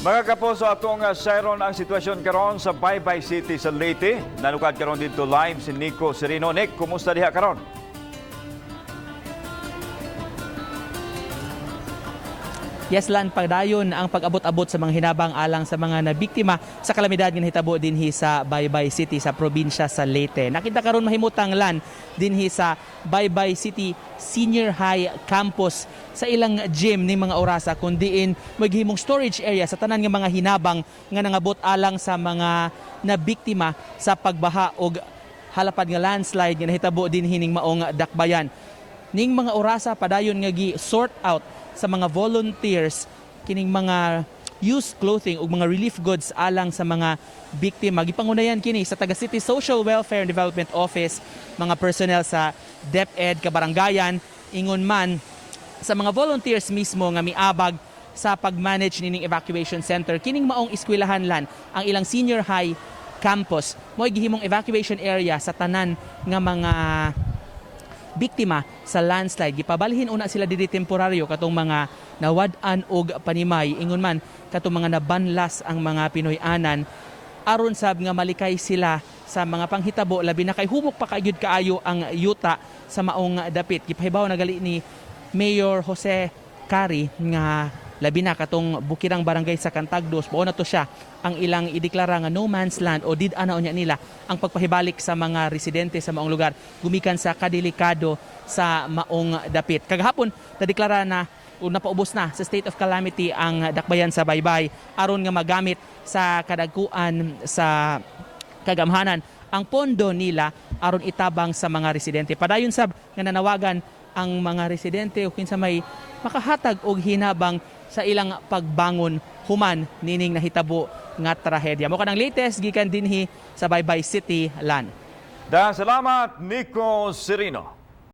Mga kapuso, atong sayron ang sitwasyon karon sa Baybay City sa Leyte. Nanukad karon dito live si Nico Serino. Nick, kumusta diha karon? Yes, Lan, pagdayon ang pag-abot-abot sa mga hinabang alang sa mga nabiktima sa kalamidad nga nahitabo dinhi sa Baybay City sa probinsya sa Leyte. Nakita karon mahimutang, Lan, dinhi sa Baybay City Senior High Campus sa ilang gym ni mga orasa kun diin maghimong storage area sa tanan nga mga hinabang nga nangabot alang sa mga nabiktima sa pagbaha og halapad nga landslide nga nahitabo dinhi ning maong dakbayan. Ning mga orasa padayon nga gi-sort out sa mga volunteers kining mga used clothing ug mga relief goods alang sa mga biktima. Gipangunayan kini sa Taga City Social Welfare and Development Office, mga personnel sa DepEd kabarangayan, ingon man sa mga volunteers mismo nga miabag sa pag-manage nining evacuation center. Kining maong eskwelahan, Lan, ang ilang senior high campus mo gihimong evacuation area sa tanan nga mga biktima sa landslide. Gipabalhin una sila diri temporaryo katong mga nawad-an og panimay. Ingon man katong mga nabanlas ang mga Pinoy-anan aron sab nga malikay sila sa mga panghitabo labi na kay hubok pa kaagyud kaayo ang yuta sa maong dapit. Gipahibaw na gali ni Mayor Jose Cari nga labi na katong bukirang barangay sa Cantagdos, mao na to siya ang ilang ideklara nga no man's land o did-ana unya nila ang pagpahibalik sa mga residente sa maong lugar gumikan sa kadelikado sa maong dapit. Kagahapon nadeklara na o napaubos na sa state of calamity ang dakbayan sa Baybay aron nga magamit sa kadagkuan sa kagamhanan ang pondo nila aron itabang sa mga residente. Padayon sab nga nanawagan ang mga residente o kinsa may makahatag og hinabang sa ilang pagbangon human nining nahitabo nga trahedya. Mo kanang latest gikan dinhi sa Baybay City, Lan. Salamat, Nico Serino.